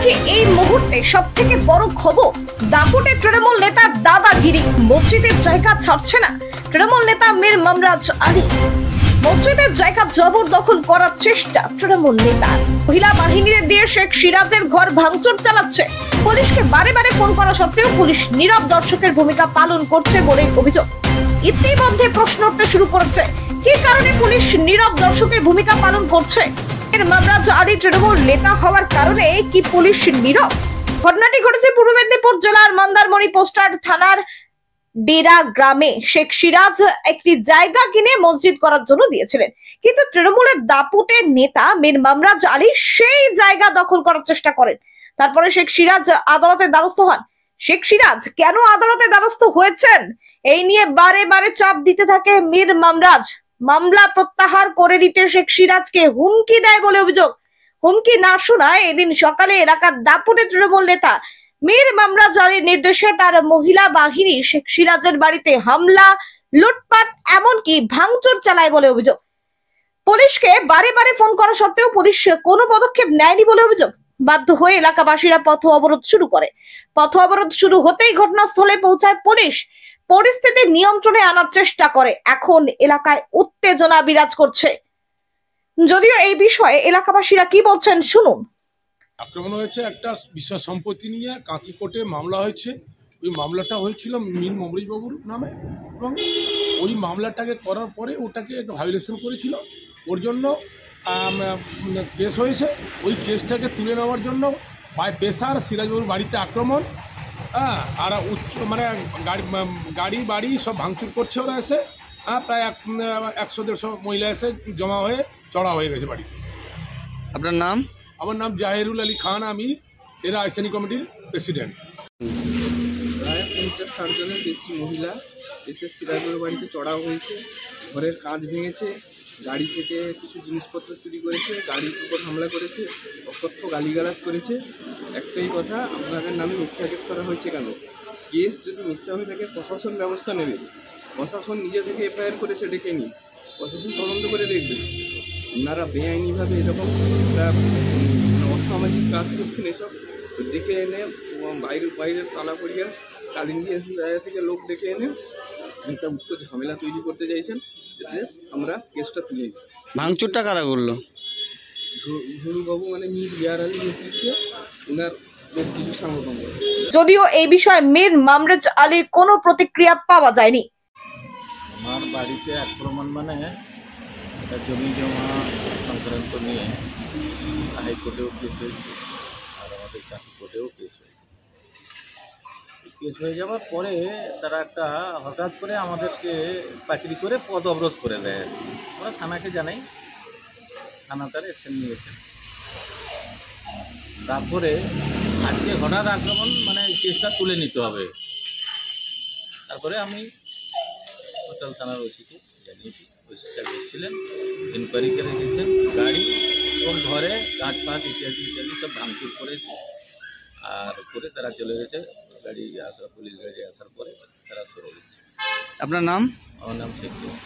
কি এই মুহূর্তে সব থেকে বড় খবর, দাপুটে তৃণমূল নেতার দাদাগিরি, মসজিদের জায়গা ছাড়ছে না তৃণমূল নেতা মীর মমরাজ আলী। মসজিদের জায়গা জবরদখল করার চেষ্টা তৃণমূল নেতার। মহিলা বাহিনীর দিয়ে শেখ সিরাজের ঘর ভাঙচুর চালাচ্ছে। পুলিশকে বারে বারে ফোন করা সত্ত্বেও পুলিশ নীরব দর্শকের ভূমিকা পালন করছে বলে অভিযোগ। ইতিমধ্যে প্রশ্ন উঠতে শুরু করেছে, কি কারণে পুলিশ নীরব দর্শকের ভূমিকা পালন করছে? মীর মমরাজ আলী তৃণমূল নেতা হওয়ার কারণে কি পুলিশ নীরব? ঘটনাটি ঘটেছে পূর্ব মেদিনীপুর জেলার মন্দারমণি পোস্টার থানার ডেরা গ্রামে। শেখ সিরাজ একটি জায়গা কিনে মসজিদ করার জন্য দিয়েছিলেন, কিন্তু তৃণমূলের দাপুটের নেতা মীর মমরাজ আলী সেই জায়গা দখল করার চেষ্টা করেন। তারপরে শেখ সিরাজ আদালতের দ্বারস্থ হন। শেখ সিরাজ কেন আদালতের দ্বারস্থ হয়েছেন এই নিয়ে বারে বারে চাপ দিতে থাকে মীর মমরাজ। মামলা প্রত্যাহার করে নিতে শেখ সিরাজকে হুমকি দেয় বলে অভিযোগ। হুমকি না শোনায় এদিন সকালে এলাকার দাপুটে তৃণমূল নেতা মীর মমরাজ আলীর নির্দেশে তার মহিলা বাহিনী শেখ সিরাজের বাড়িতে হামলা, লুটপাট, এমনকি ভাঙচুর চালায় বলে অভিযোগ। পুলিশকে বারে বারে ফোন করা সত্ত্বেও পুলিশ কোনো পদক্ষেপ নেয়নি বলে অভিযোগ। বাধ্য হয়ে এলাকাবাসীরা পথ অবরোধ শুরু করে। পথ অবরোধ শুরু হতেই ঘটনাস্থলে পৌঁছায় পুলিশ। পরিস্থিতি নিয়ন্ত্রণে আনার চেষ্টা করে। এখন এলাকায় উত্তেজনা বিরাজ করছে। যদিও এই বিষয়ে এলাকাবাসীরা কি বলছেন শুনুন। আক্রমণ হয়েছে একটা বিশ্বাস সম্পত্তি নিয়ে কাঁথি কোর্টে মামলা হয়েছে। ওই মামলাটা হয়েছিল মীর মমরাজ বাবুর নামে, এবং ওই মামলাটাকে করার পরে ওটাকে একটা ভায়োলেশন করেছিল, ওর জন্য কেস হয়েছে। ওই কেসটাকে তুলে নেওয়ার জন্য বাই প্রেসার সিরাজবাবুর বাড়িতে আক্রমণ, আর গাড়ি বাড়ি সব ভাঙচুর করছে ওরা এসে। প্রায় 100-150 মহিলা এসে জমা হয়ে চড়া হয়ে গেছে বাড়ি। আপনার নাম? আমার নাম জাহিরুল আলী খান, আমি এরা আইসানি কমিটির প্রেসিডেন্ট। প্রায় 50-60 জনের বেশি মহিলা এসে সিরাজের বাড়িতে চড়াও হয়েছে, ঘরের কাঁচ ভেঙেছে, গাড়ি থেকে কিছু জিনিসপত্র চুরি করেছে, গাড়ির উপর হামলা করেছে, অকথ্য গালিগালাজ করেছে। একটাই কথা, আপনাদের নামে মিথ্যা কেস করা হয়েছে কেন? কেস যদি মিথ্যা হয়ে থাকে প্রশাসন ব্যবস্থা নেবে। প্রশাসন নিজে থেকে এফআইআর করেছে, ডেকে নিই, প্রশাসন তদন্ত করে দেখবে। আপনারা বেআইনিভাবে এরকম অসামাজিক কাজ করছেন, এসব ডেকে এনে বাইরের তালা পড়িয়া কালিন্দি জায়গা থেকে লোক ডেকে এনে একটা উচ্চ ঝামেলা তৈরি করতে চাইছেন, যাতে আমরা কেসটা তুলে নিই। ভাঙচুরটা কারা করলো? ঝুড়ুবাবু মানে মীর ইয়ার আলী নেতৃত্বে ওনার বেশ কিছু সংগঠন। যদিও এই বিষয়ে মীর মমরাজ আলীর কোনো প্রতিক্রিয়া পাওয়া যায়নি। আমার বাড়িতে আক্রমণ মানে একটা জমি জমা সংক্রান্ত নিয়ে হাইকোর্টেও কেস হয়েছে, আর আমাদের কাঁথি কোর্টেও কেস হয়েছে। কেস হয়ে যাওয়ার পরে তারা একটা হঠাৎ করে আমাদেরকে পাচরি করে পথ অবরোধ করে দেয়। আমরা থানাকে জানাই, থানা তার অ্যাকশন নিয়েছে। তারপরে আজকে হঠাৎ আক্রমণ মানে কেসটা তুলে নিতে হবে। তারপরে আমি কোতোয়াল থানার ওসিকে জানিয়েছি, ওসি সাহেব এসেছিলেন, ইনকোয়ারি করে গেছেন। গাড়ি এবং ঘরে কাঁচ ফাঁচ ইত্যাদি সব ভাঙচুর করেছে, আর করে তারা চলে গেছে। গাড়ি আসার পুলিশ গাড়ি আসার পরে তারা চলে গেছে। আপনার নাম? আমার নাম শেখ সিরাজ।